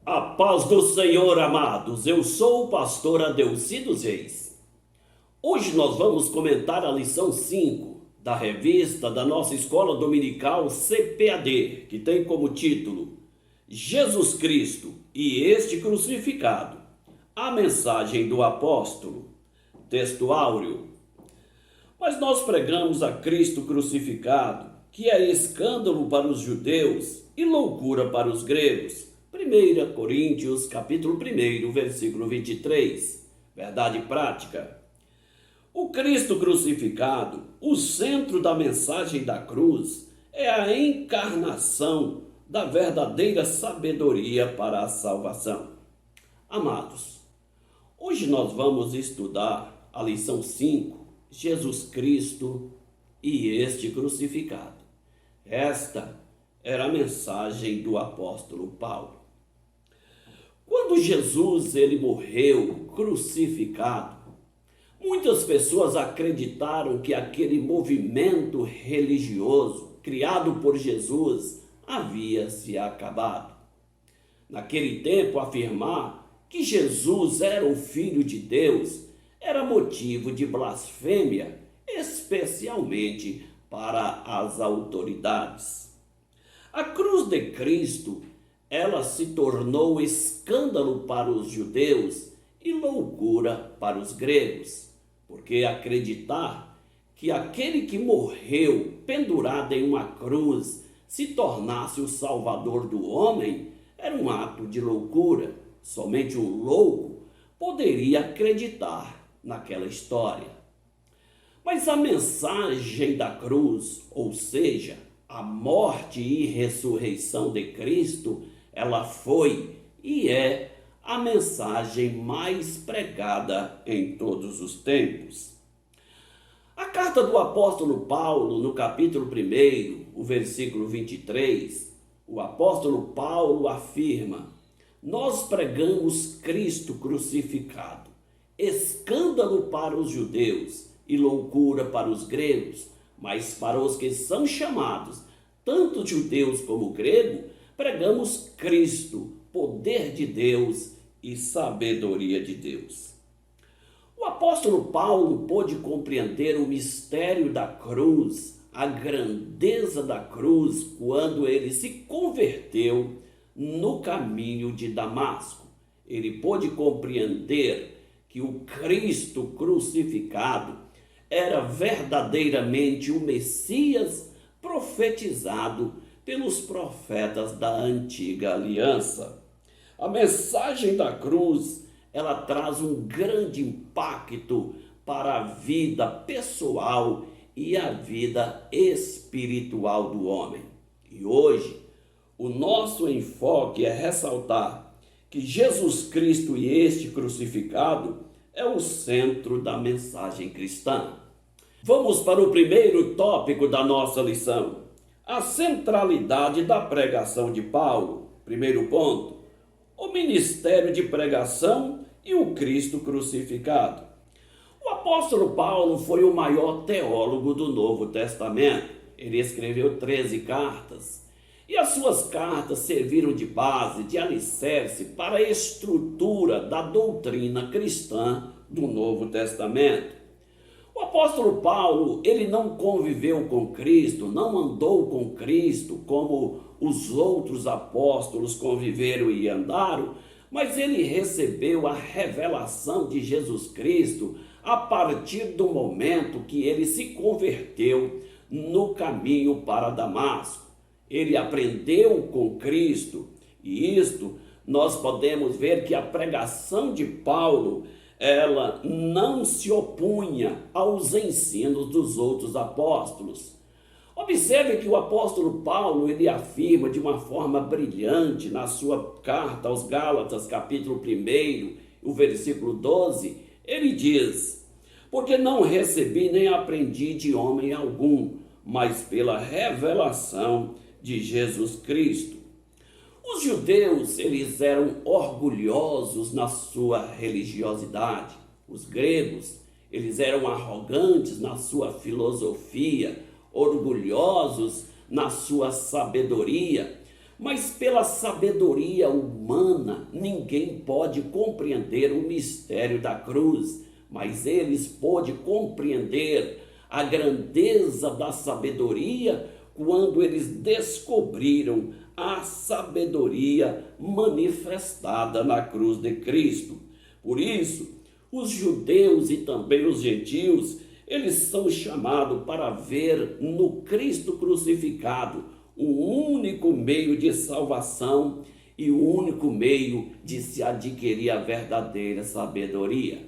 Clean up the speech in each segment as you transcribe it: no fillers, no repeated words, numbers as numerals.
A paz do Senhor, amados. Eu sou o pastor Adeuci dos Reis. Hoje nós vamos comentar a lição 5 da revista da nossa escola dominical CPAD, que tem como título Jesus Cristo e este crucificado. A mensagem do apóstolo. Texto áureo. Mas nós pregamos a Cristo crucificado, que é escândalo para os judeus e loucura para os gregos. 1 Coríntios, capítulo 1, versículo 23. Verdade prática. O Cristo crucificado, o centro da mensagem da cruz, é a encarnação da verdadeira sabedoria para a salvação. Amados, hoje nós vamos estudar a lição 5, Jesus Cristo e este crucificado. Esta era a mensagem do apóstolo Paulo. Quando Jesus ele morreu crucificado, muitas pessoas acreditaram que aquele movimento religioso criado por Jesus havia se acabado. Naquele tempo, afirmar que Jesus era o Filho de Deus era motivo de blasfêmia, especialmente para as autoridades. A cruz de Cristo, ela se tornou escândalo para os judeus e loucura para os gregos, porque acreditar que aquele que morreu pendurado em uma cruz se tornasse o salvador do homem era um ato de loucura. Somente um louco poderia acreditar naquela história. Mas a mensagem da cruz, ou seja, a morte e ressurreição de Cristo, ela foi e é a mensagem mais pregada em todos os tempos. A carta do apóstolo Paulo, no capítulo 1, o versículo 23, o apóstolo Paulo afirma: nós pregamos Cristo crucificado, escândalo para os judeus e loucura para os gregos, mas para os que são chamados, tanto judeus como gregos, pregamos Cristo, poder de Deus e sabedoria de Deus. O apóstolo Paulo pôde compreender o mistério da cruz, a grandeza da cruz, quando ele se converteu no caminho de Damasco. Ele pôde compreender que o Cristo crucificado era verdadeiramente o Messias profetizado pelos profetas da antiga aliança. A mensagem da cruz, ela traz um grande impacto para a vida pessoal e a vida espiritual do homem. E hoje, o nosso enfoque é ressaltar que Jesus Cristo e este crucificado é o centro da mensagem cristã. Vamos para o primeiro tópico da nossa lição. A centralidade da pregação de Paulo. Primeiro ponto, o ministério de pregação e o Cristo crucificado. O apóstolo Paulo foi o maior teólogo do Novo Testamento. Ele escreveu 13 cartas. E as suas cartas serviram de base, de alicerce para a estrutura da doutrina cristã do Novo Testamento. O apóstolo Paulo, ele não conviveu com Cristo, não andou com Cristo como os outros apóstolos conviveram e andaram, mas ele recebeu a revelação de Jesus Cristo a partir do momento que ele se converteu no caminho para Damasco. Ele aprendeu com Cristo e isto nós podemos ver que a pregação de Paulo ela não se opunha aos ensinos dos outros apóstolos. Observe que o apóstolo Paulo, ele afirma de uma forma brilhante na sua carta aos Gálatas, capítulo 1, o versículo 12, ele diz: porque não recebi nem aprendi de homem algum, mas pela revelação de Jesus Cristo. Os judeus, eles eram orgulhosos na sua religiosidade. Os gregos, eles eram arrogantes na sua filosofia, orgulhosos na sua sabedoria. Mas pela sabedoria humana, ninguém pode compreender o mistério da cruz, mas eles podem compreender a grandeza da sabedoria quando eles descobriram a sabedoria manifestada na cruz de Cristo. Por isso, os judeus e também os gentios, eles são chamados para ver no Cristo crucificado o único meio de salvação e o único meio de se adquirir a verdadeira sabedoria.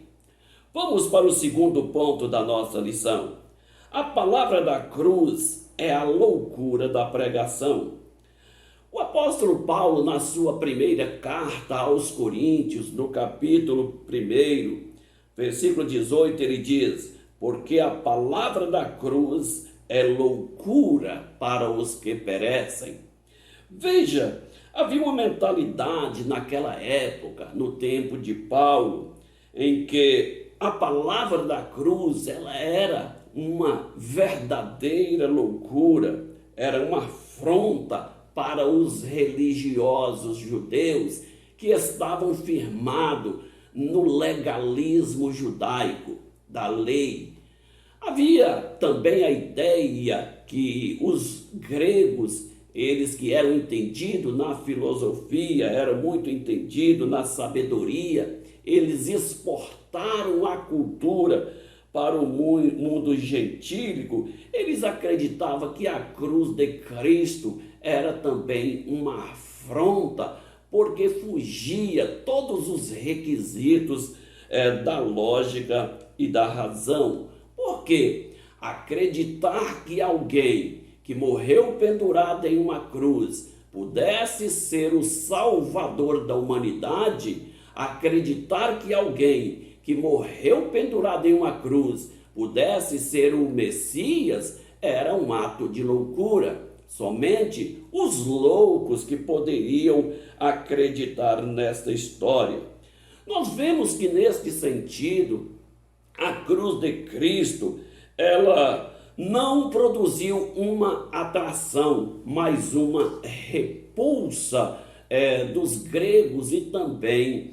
Vamos para o segundo ponto da nossa lição. A palavra da cruz é a loucura da pregação. O apóstolo Paulo, na sua primeira carta aos Coríntios, no capítulo 1, versículo 18, ele diz: porque a palavra da cruz é loucura para os que perecem. Veja, havia uma mentalidade naquela época, no tempo de Paulo, em que a palavra da cruz ela era uma verdadeira loucura, era uma afronta para os religiosos judeus que estavam firmados no legalismo judaico da lei. Havia também a ideia que os gregos, eles que eram entendidos na filosofia, eram muito entendidos na sabedoria, eles exportaram a cultura para o mundo gentílico. Eles acreditavam que a cruz de Cristo era também uma afronta, porque fugia todos os requisitos da lógica e da razão. Porque acreditar que alguém que morreu pendurado em uma cruz pudesse ser o salvador da humanidade, acreditar que alguém que morreu pendurado em uma cruz pudesse ser o Messias, era um ato de loucura. Somente os loucos que poderiam acreditar nesta história. Nós vemos que neste sentido, a cruz de Cristo, ela não produziu uma atração, mas uma repulsa dos gregos e também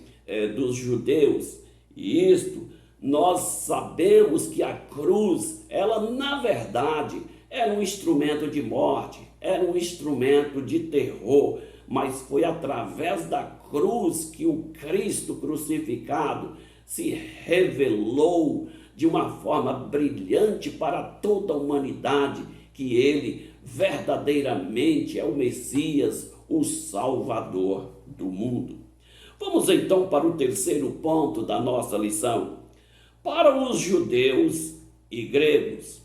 dos judeus. E isto, nós sabemos que a cruz, ela na verdade era um instrumento de morte, era um instrumento de terror, mas foi através da cruz que o Cristo crucificado se revelou de uma forma brilhante para toda a humanidade, que ele verdadeiramente é o Messias, o Salvador do mundo. Vamos então para o terceiro ponto da nossa lição. Para os judeus e gregos.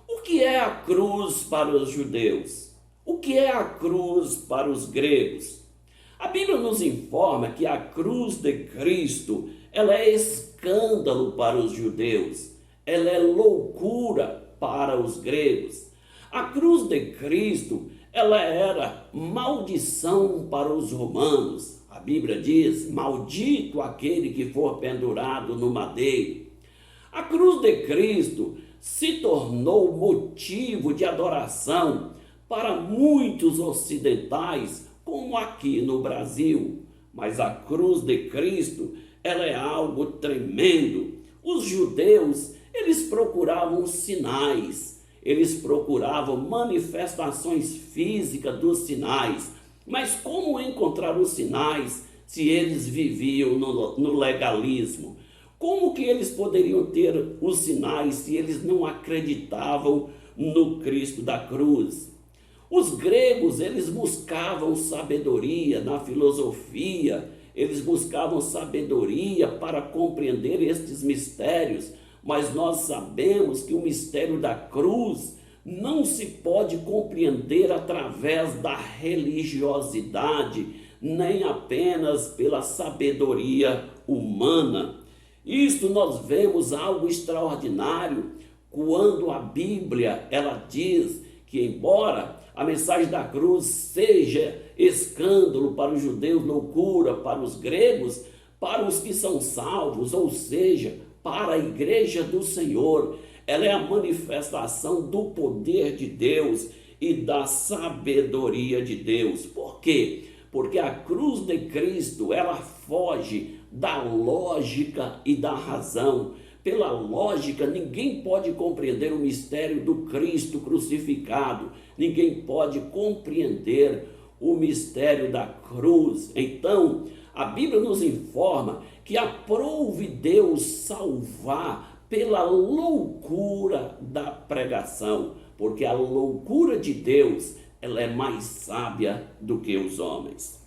O que é a cruz para os judeus? O que é a cruz para os gregos? A Bíblia nos informa que a cruz de Cristo, ela é escândalo para os judeus, ela é loucura para os gregos. A cruz de Cristo, ela era maldição para os romanos. A Bíblia diz: maldito aquele que for pendurado no madeiro. A cruz de Cristo se tornou motivo de adoração para muitos ocidentais, como aqui no Brasil. Mas a cruz de Cristo, ela é algo tremendo. Os judeus, eles procuravam sinais, eles procuravam manifestações físicas dos sinais. Mas como encontrar os sinais se eles viviam no legalismo? Como que eles poderiam ter os sinais se eles não acreditavam no Cristo da cruz? Os gregos, eles buscavam sabedoria na filosofia, eles buscavam sabedoria para compreender estes mistérios, mas nós sabemos que o mistério da cruz não se pode compreender através da religiosidade, nem apenas pela sabedoria humana. Isto nós vemos algo extraordinário quando a Bíblia ela diz que, embora a mensagem da cruz seja escândalo para os judeus, loucura para os gregos, para os que são salvos, ou seja, para a igreja do Senhor, ela é a manifestação do poder de Deus e da sabedoria de Deus. Por quê? Porque a cruz de Cristo, ela foge da lógica e da razão. Pela lógica, ninguém pode compreender o mistério do Cristo crucificado. Ninguém pode compreender o mistério da cruz. Então, a Bíblia nos informa que aprove Deus salvar pela loucura da pregação, porque a loucura de Deus, ela é mais sábia do que os homens.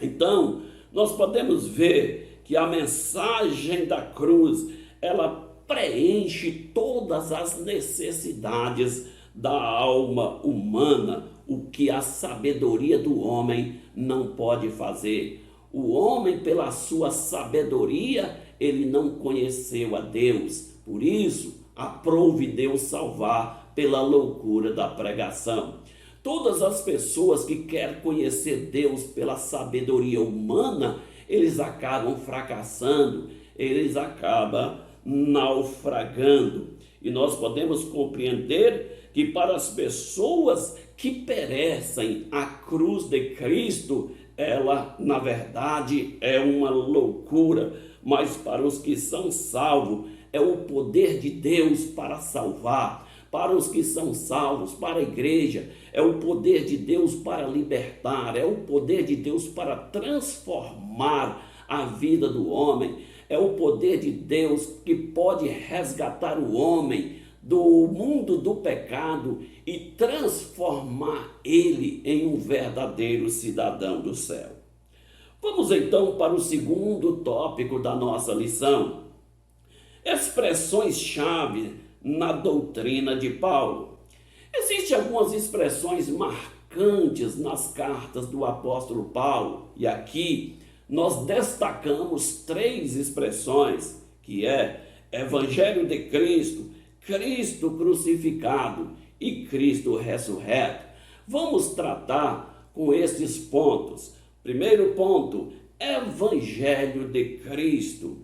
Então, nós podemos ver que a mensagem da cruz, ela preenche todas as necessidades da alma humana, o que a sabedoria do homem não pode fazer. O homem, pela sua sabedoria, ele não conheceu a Deus. Por isso, aprove Deus salvar pela loucura da pregação. Todas as pessoas que querem conhecer Deus pela sabedoria humana, eles acabam fracassando, eles acabam naufragando. E nós podemos compreender que para as pessoas que perecem, a cruz de Cristo, ela na verdade é uma loucura, mas para os que são salvos, é o poder de Deus para salvar. Para os que são salvos, para a igreja, é o poder de Deus para libertar, é o poder de Deus para transformar a vida do homem, é o poder de Deus que pode resgatar o homem do mundo do pecado e transformar ele em um verdadeiro cidadão do céu. Vamos então para o segundo tópico da nossa lição. Expressões-chave na doutrina de Paulo. Existem algumas expressões marcantes nas cartas do apóstolo Paulo, e aqui nós destacamos 3 expressões, que é Evangelho de Cristo, Cristo crucificado e Cristo ressurreto. Vamos tratar com estes pontos. Primeiro ponto, Evangelho de Cristo.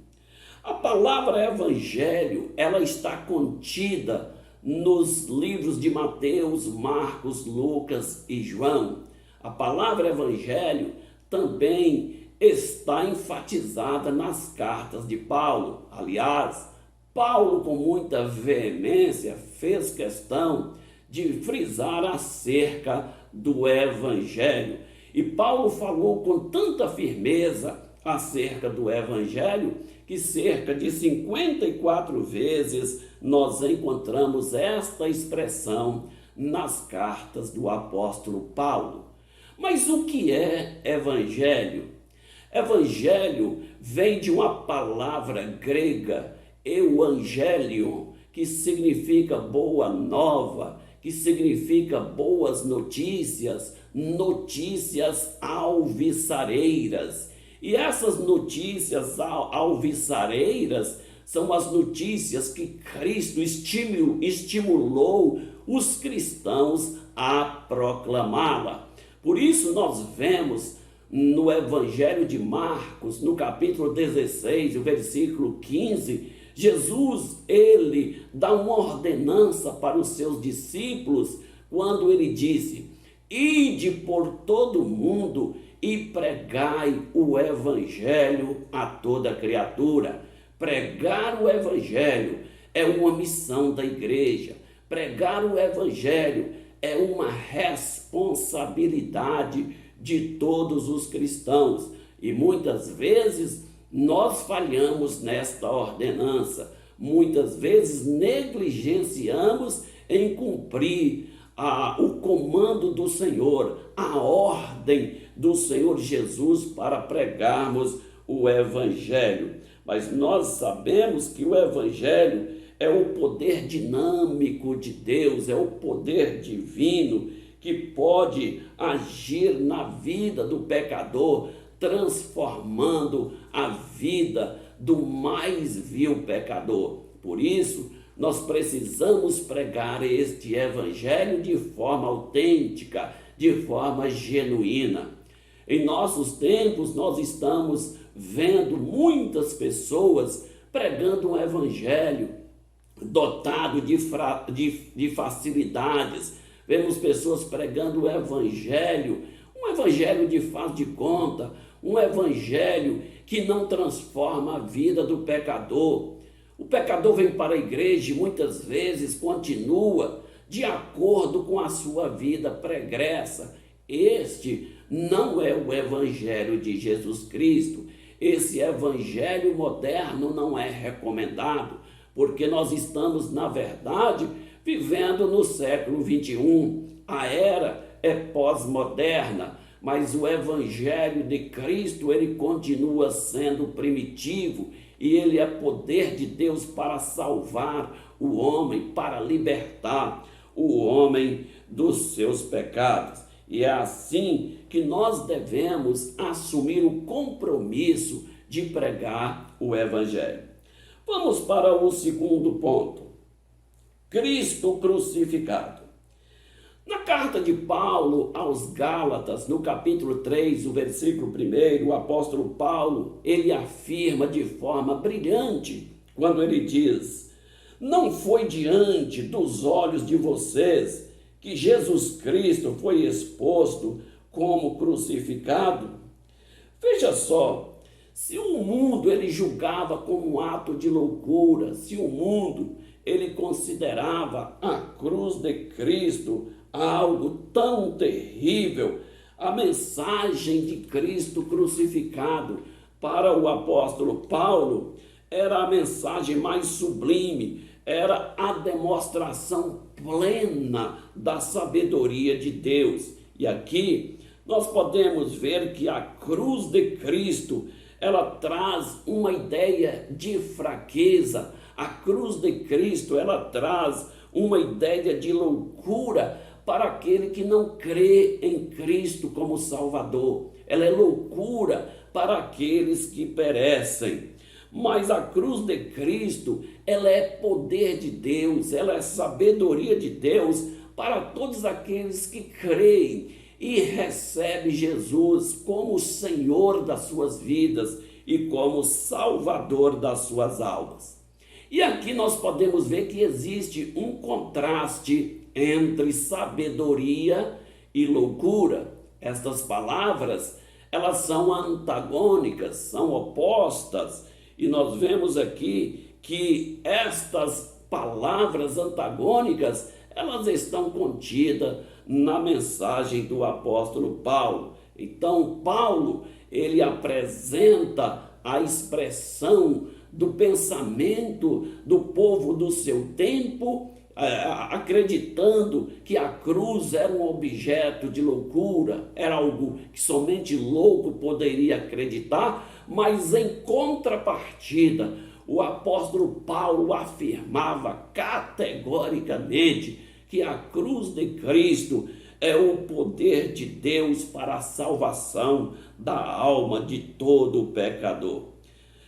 A palavra evangelho, ela está contida nos livros de Mateus, Marcos, Lucas e João. A palavra evangelho também está enfatizada nas cartas de Paulo. Aliás, Paulo, com muita veemência, fez questão de frisar acerca do evangelho. E Paulo falou com tanta firmeza acerca do evangelho que cerca de 54 vezes nós encontramos esta expressão nas cartas do apóstolo Paulo. Mas o que é evangelho? Evangelho vem de uma palavra grega, euangelion, que significa boa nova, que significa boas notícias, notícias alvissareiras. E essas notícias alvissareiras são as notícias que Cristo estimulou os cristãos a proclamá-la. Por isso nós vemos no Evangelho de Marcos, no capítulo 16, o versículo 15, Jesus, ele dá uma ordenança para os seus discípulos, quando ele disse: ide por todo o mundo e pregai o evangelho a toda criatura. Pregar o evangelho é uma missão da igreja. Pregar o evangelho é uma responsabilidade de todos os cristãos. E muitas vezes nós falhamos nesta ordenança. Muitas vezes negligenciamos em cumprir o comando do Senhor, a ordem do Senhor Jesus para pregarmos o evangelho. Mas nós sabemos que o evangelho é o poder dinâmico de Deus, é o poder divino que pode agir na vida do pecador, transformando a vida do mais vil pecador. Por isso, nós precisamos pregar este evangelho de forma autêntica, de forma genuína. Em nossos tempos, nós estamos vendo muitas pessoas pregando um evangelho dotado de facilidades, vemos pessoas pregando o evangelho, um evangelho de faz de conta, um evangelho que não transforma a vida do pecador. O pecador vem para a igreja e muitas vezes continua de acordo com a sua vida pregressa. Este não é o evangelho de Jesus Cristo. Esse evangelho moderno não é recomendado, porque nós estamos, na verdade, vivendo no século 21. A era é pós-moderna, mas o evangelho de Cristo, ele continua sendo primitivo e ele é poder de Deus para salvar o homem, para libertar o homem dos seus pecados. E é assim que nós devemos assumir o compromisso de pregar o evangelho. Vamos para o segundo ponto. Cristo crucificado. Na carta de Paulo aos Gálatas, no capítulo 3, o versículo 1, o apóstolo Paulo, ele afirma de forma brilhante, quando ele diz: não foi diante dos olhos de vocês que Jesus Cristo foi exposto como crucificado? Veja só, se o mundo ele julgava como um ato de loucura, se o mundo ele considerava a cruz de Cristo algo tão terrível, a mensagem de Cristo crucificado para o apóstolo Paulo era a mensagem mais sublime, era a demonstração plena da sabedoria de Deus. E aqui nós podemos ver que a cruz de Cristo, ela traz uma ideia de fraqueza. A cruz de Cristo, ela traz uma ideia de loucura para aquele que não crê em Cristo como Salvador. Ela é loucura para aqueles que perecem. Mas a cruz de Cristo, ela é poder de Deus, ela é sabedoria de Deus para todos aqueles que creem e recebem Jesus como Senhor das suas vidas e como Salvador das suas almas. E aqui nós podemos ver que existe um contraste entre sabedoria e loucura. Estas palavras, elas são antagônicas, são opostas, e nós vemos aqui que estas palavras antagônicas, elas estão contidas na mensagem do apóstolo Paulo. Então, Paulo, ele apresenta a expressão do pensamento do povo do seu tempo, acreditando que a cruz era um objeto de loucura, era algo que somente louco poderia acreditar, mas em contrapartida, o apóstolo Paulo afirmava categoricamente que a cruz de Cristo é o poder de Deus para a salvação da alma de todo pecador.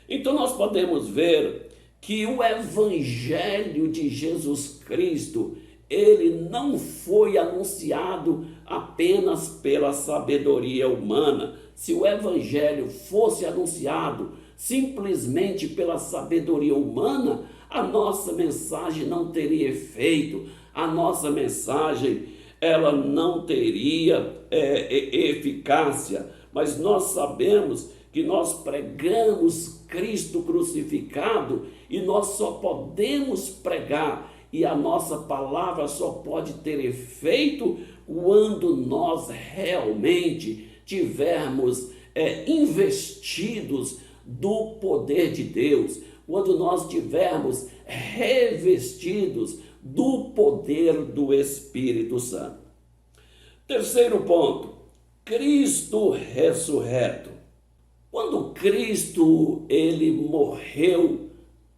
Então nós podemos ver que o evangelho de Jesus Cristo, ele não foi anunciado apenas pela sabedoria humana. Se o evangelho fosse anunciado simplesmente pela sabedoria humana, a nossa mensagem não teria efeito, a nossa mensagem ela não teria eficácia. Mas nós sabemos que nós pregamos Cristo crucificado e nós só podemos pregar e a nossa palavra só pode ter efeito quando nós realmente tivermos investidos do poder de Deus, quando nós tivermos revestidos do poder do Espírito Santo. Terceiro ponto, Cristo ressurreto. Quando Cristo ele morreu,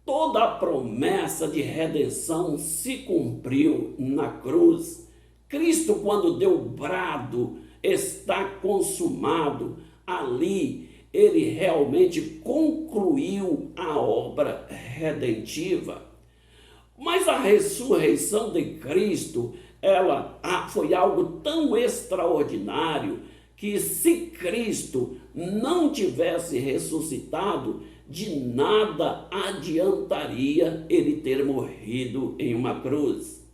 toda a promessa de redenção se cumpriu na cruz. Cristo, quando deu o brado, está consumado, ali ele realmente concluiu a obra redentiva. Mas a ressurreição de Cristo, ela foi algo tão extraordinário que se Cristo não tivesse ressuscitado, de nada adiantaria ele ter morrido em uma cruz.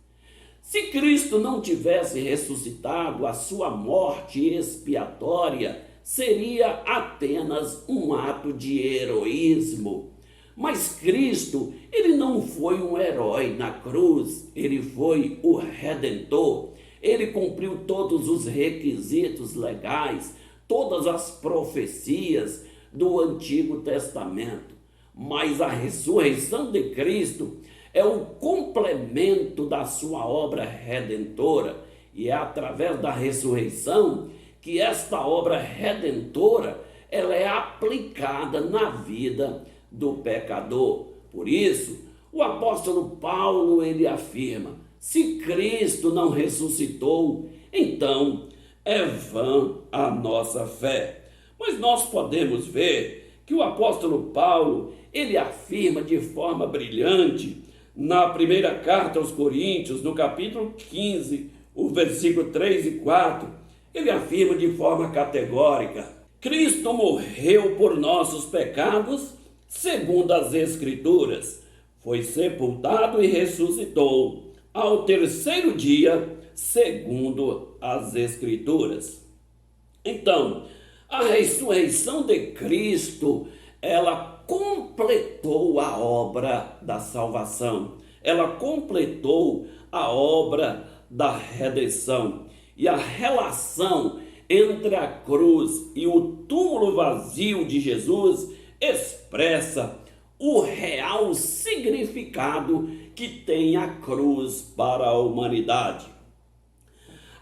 Se Cristo não tivesse ressuscitado, a sua morte expiatória seria apenas um ato de heroísmo. Mas Cristo, ele não foi um herói na cruz, ele foi o Redentor. Ele cumpriu todos os requisitos legais, todas as profecias do Antigo Testamento. Mas a ressurreição de Cristo é o complemento da sua obra redentora, e é através da ressurreição que esta obra redentora ela é aplicada na vida do pecador. Por isso, o apóstolo Paulo ele afirma: se Cristo não ressuscitou, então é vã a nossa fé. Mas nós podemos ver que o apóstolo Paulo ele afirma de forma brilhante na primeira carta aos Coríntios, no capítulo 15, o versículo 3 e 4, ele afirma de forma categórica: Cristo morreu por nossos pecados, segundo as Escrituras, foi sepultado e ressuscitou ao terceiro dia, segundo as Escrituras. Então, a ressurreição de Cristo, ela completou a obra da salvação, ela completou a obra da redenção. E a relação entre a cruz e o túmulo vazio de Jesus expressa o real significado que tem a cruz para a humanidade.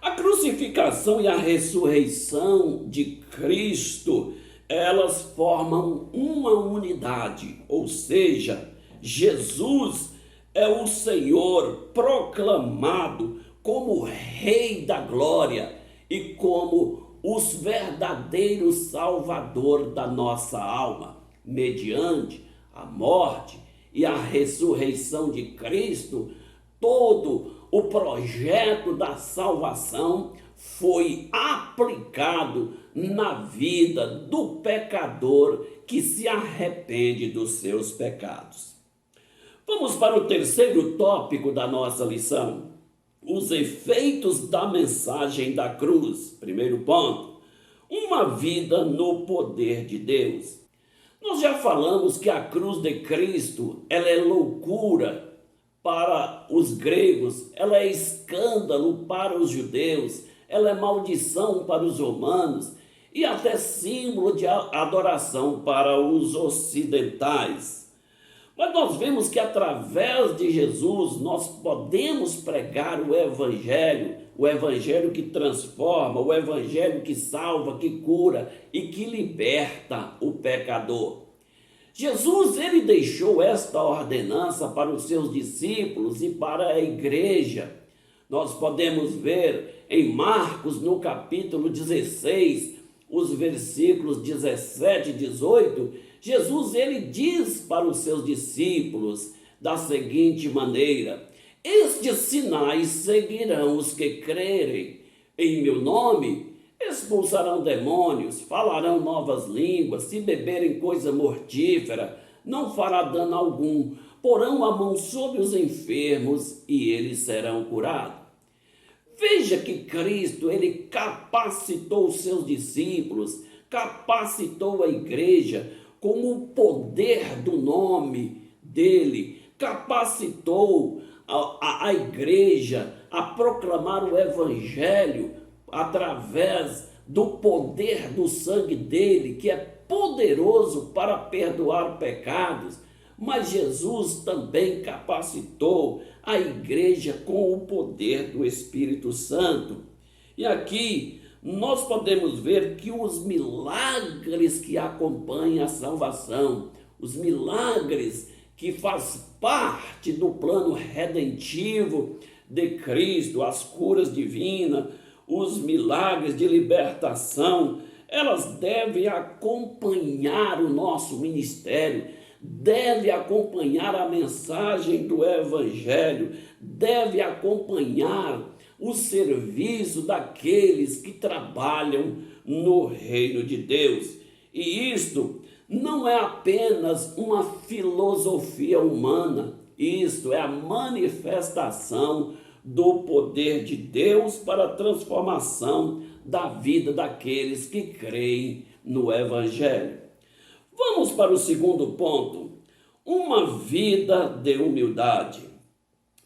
A crucificação e a ressurreição de Cristo, elas formam uma unidade, ou seja, Jesus é o Senhor proclamado como Rei da Glória e como os verdadeiros Salvador da nossa alma. Mediante a morte e a ressurreição de Cristo, todo o projeto da salvação foi aplicado na vida do pecador que se arrepende dos seus pecados. Vamos para o terceiro tópico da nossa lição: os efeitos da mensagem da cruz. Primeiro ponto: uma vida no poder de Deus. Nós já falamos que a cruz de Cristo, ela é loucura para os gregos, ela é escândalo para os judeus, ela é maldição para os romanos e até símbolo de adoração para os ocidentais. Mas nós vemos que através de Jesus nós podemos pregar o evangelho que transforma, o evangelho que salva, que cura e que liberta o pecador. Jesus ele deixou esta ordenança para os seus discípulos e para a igreja. Nós podemos ver em Marcos, no capítulo 16, os versículos 17 e 18, Jesus ele diz para os seus discípulos da seguinte maneira: estes sinais seguirão os que crerem. Em meu nome expulsarão demônios, falarão novas línguas, se beberem coisa mortífera, não fará dano algum, porão a mão sobre os enfermos e eles serão curados. Veja que Cristo, ele capacitou os seus discípulos, capacitou a igreja com o poder do nome dele, capacitou a igreja a proclamar o evangelho através do poder do sangue dele, que é poderoso para perdoar pecados. Mas Jesus também capacitou a igreja com o poder do Espírito Santo. E aqui nós podemos ver que os milagres que acompanham a salvação, os milagres que faz parte do plano redentivo de Cristo, as curas divinas, os milagres de libertação, elas devem acompanhar o nosso ministério, deve acompanhar a mensagem do evangelho, deve acompanhar o serviço daqueles que trabalham no reino de Deus. E isto não é apenas uma filosofia humana, isto é a manifestação do poder de Deus para a transformação da vida daqueles que creem no Evangelho. Vamos para o segundo ponto: uma vida de humildade.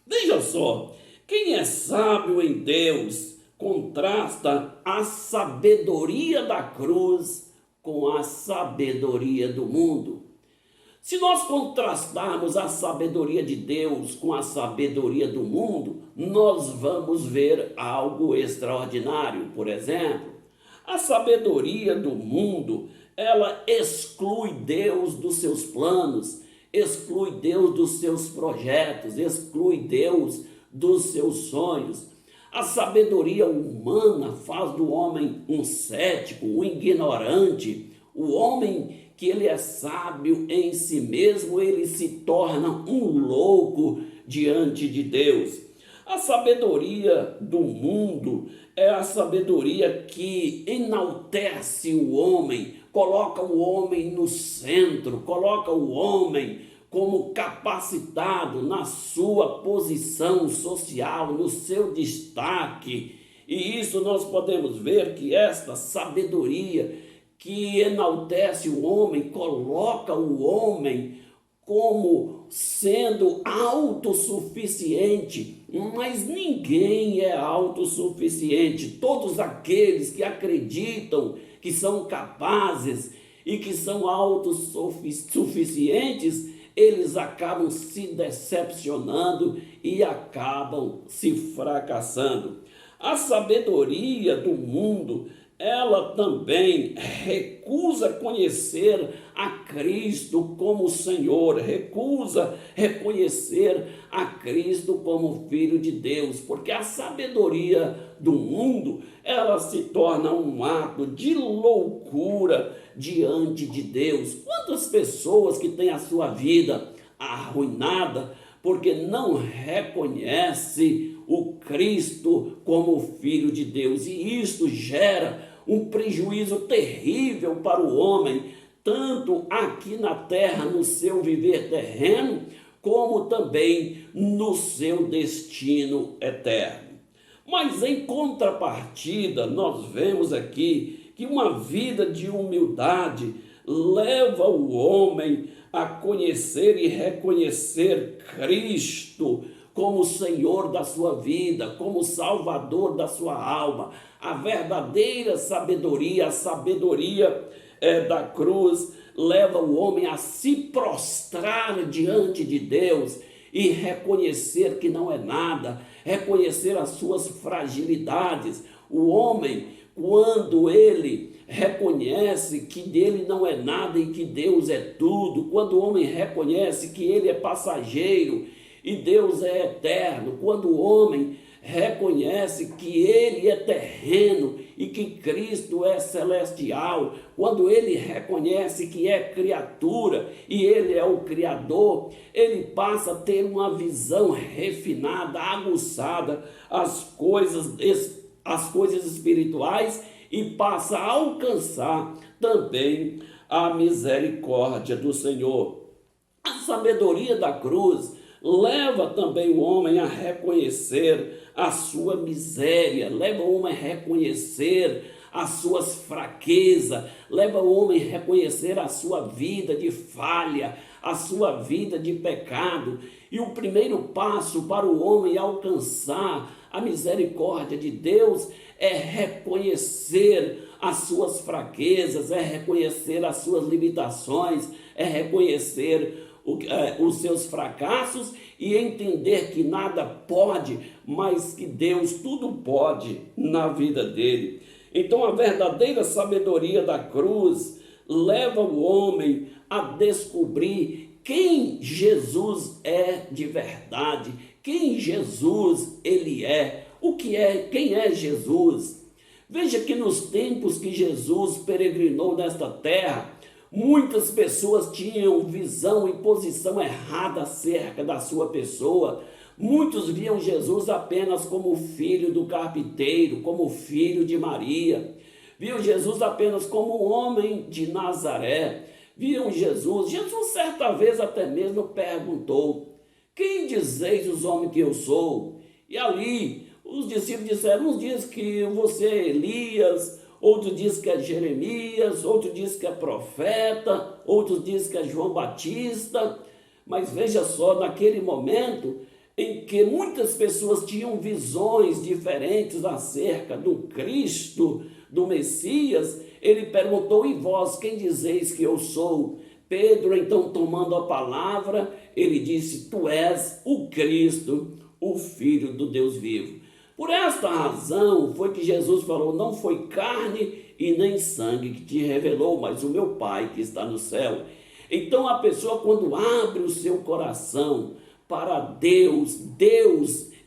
Veja só, quem é sábio em Deus contrasta a sabedoria da cruz com a sabedoria do mundo. Se nós contrastarmos a sabedoria de Deus com a sabedoria do mundo, nós vamos ver algo extraordinário. Por exemplo, a sabedoria do mundo, ela exclui Deus dos seus planos, exclui Deus dos seus projetos, exclui Deus dos seus sonhos. A sabedoria humana faz do homem um cético, um ignorante. O homem que ele é sábio em si mesmo, ele se torna um louco diante de Deus. A sabedoria do mundo é a sabedoria que enaltece o homem, coloca o homem no centro, coloca o homem como capacitado na sua posição social, no seu destaque. E isso nós podemos ver que esta sabedoria que enaltece o homem, coloca o homem como sendo autossuficiente, mas ninguém é autossuficiente. Todos aqueles que acreditam que são capazes e que são autossuficientes, eles acabam se decepcionando e acabam se fracassando. A sabedoria do mundo, ela também recusa conhecer a Cristo como Senhor, recusa reconhecer a Cristo como Filho de Deus, porque a sabedoria do mundo, ela se torna um ato de loucura diante de Deus. Quantas pessoas que têm a sua vida arruinada porque não reconhece o Cristo como Filho de Deus, e isto gera um prejuízo terrível para o homem, tanto aqui na terra, no seu viver terreno, como também no seu destino eterno. Mas em contrapartida, nós vemos aqui que uma vida de humildade leva o homem a conhecer e reconhecer Cristo como Senhor da sua vida, como Salvador da sua alma. A verdadeira sabedoria, a sabedoria da cruz, leva o homem a se prostrar diante de Deus e reconhecer que não é nada, reconhecer as suas fragilidades. O homem, quando ele reconhece que dele não é nada e que Deus é tudo, quando o homem reconhece que ele é passageiro e Deus é eterno, quando o homem reconhece que ele é terreno e que Cristo é celestial, quando ele reconhece que é criatura e ele é o Criador, ele passa a ter uma visão refinada, aguçada às coisas espirituais e passa a alcançar também a misericórdia do Senhor. A sabedoria da cruz leva também o homem a reconhecer a sua miséria, leva o homem a reconhecer as suas fraquezas, leva o homem a reconhecer a sua vida de falha, a sua vida de pecado. E o primeiro passo para o homem alcançar a misericórdia de Deus é reconhecer as suas fraquezas, é reconhecer as suas limitações, é reconhecer os seus fracassos e entender que nada pode, mas que Deus tudo pode na vida dele. Então a verdadeira sabedoria da cruz leva o homem a descobrir quem Jesus é de verdade, quem Jesus ele é, quem é Jesus. Veja que nos tempos que Jesus peregrinou nesta terra, muitas pessoas tinham visão e posição errada acerca da sua pessoa. Muitos viam Jesus apenas como filho do carpinteiro, como filho de Maria. Viam Jesus apenas como um homem de Nazaré. Viam Jesus certa vez até mesmo perguntou: quem dizeis os homens que eu sou? E ali os discípulos disseram, uns dizem que você é Elias, outros dizem que é Jeremias, outros dizem que é profeta, outros dizem que é João Batista. Mas veja só, naquele momento em que muitas pessoas tinham visões diferentes acerca do Cristo, do Messias, ele perguntou, e vós, quem dizeis que eu sou? Pedro, então, tomando a palavra, ele disse, tu és o Cristo, o Filho do Deus vivo. Por esta razão foi que Jesus falou, não foi carne e nem sangue que te revelou, mas o meu Pai que está no céu. Então a pessoa, quando abre o seu coração para Deus,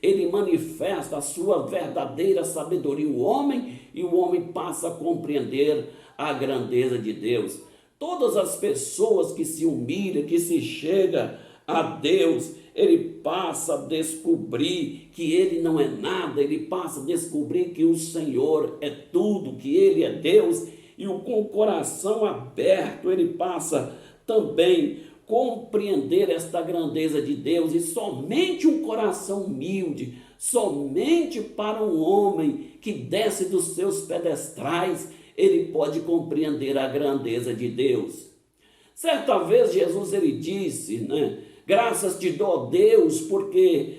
ele manifesta a sua verdadeira sabedoria, o homem passa a compreender a grandeza de Deus. Todas as pessoas que se humilham, que se chegam a Deus, ele passa a descobrir que ele não é nada, ele passa a descobrir que o Senhor é tudo, que ele é Deus, e com o coração aberto ele passa também compreender esta grandeza de Deus, e somente um coração humilde, somente para um homem que desce dos seus pedestrais, ele pode compreender a grandeza de Deus. Certa vez Jesus ele disse, graças te dou, Deus, porque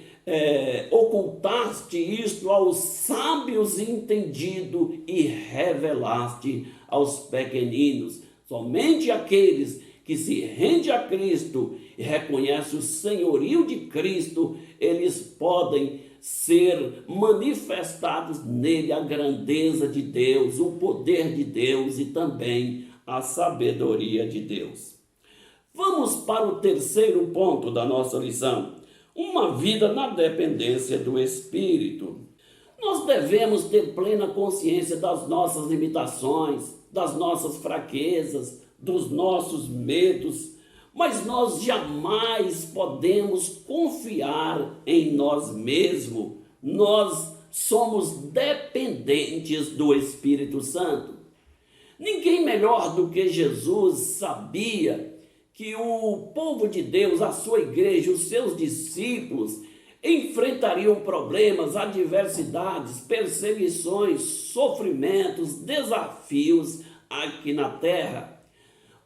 ocultaste isto aos sábios entendidos e revelaste aos pequeninos. Somente aqueles que se rende a Cristo e reconhece o senhorio de Cristo, eles podem ser manifestados nele a grandeza de Deus, o poder de Deus e também a sabedoria de Deus. Vamos para o terceiro ponto da nossa lição, uma vida na dependência do Espírito. Nós devemos ter plena consciência das nossas limitações, das nossas fraquezas, dos nossos medos, mas nós jamais podemos confiar em nós mesmos. Nós somos dependentes do Espírito Santo. Ninguém melhor do que Jesus sabia que o povo de Deus, a sua igreja, os seus discípulos, enfrentariam problemas, adversidades, perseguições, sofrimentos, desafios aqui na terra.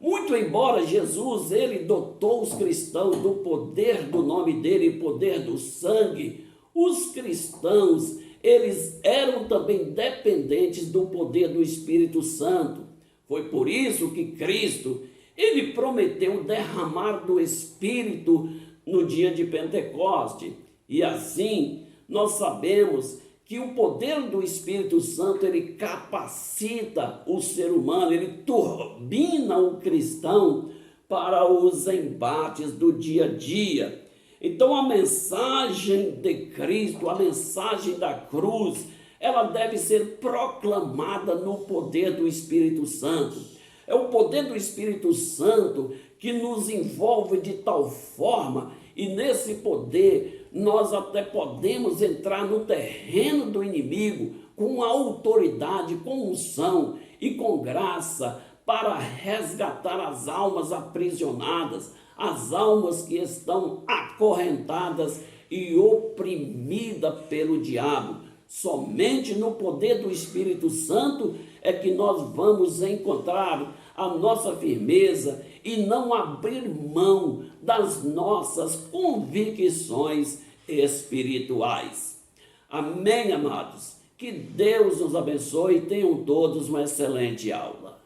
Muito embora Jesus, ele dotou os cristãos do poder do nome dele, poder do sangue, os cristãos, eles eram também dependentes do poder do Espírito Santo. Foi por isso que Cristo, ele prometeu derramar do Espírito no dia de Pentecoste. E assim, nós sabemos que o poder do Espírito Santo, ele capacita o ser humano, ele turbina o cristão para os embates do dia a dia. Então a mensagem de Cristo, a mensagem da cruz, ela deve ser proclamada no poder do Espírito Santo. É o poder do Espírito Santo que nos envolve de tal forma, e nesse poder nós até podemos entrar no terreno do inimigo com autoridade, com unção e com graça para resgatar as almas aprisionadas, as almas que estão acorrentadas e oprimidas pelo diabo. Somente no poder do Espírito Santo é que nós vamos encontrar a nossa firmeza e não abrir mão das nossas convicções espirituais. Amém, amados? Que Deus nos abençoe e tenham todos uma excelente aula.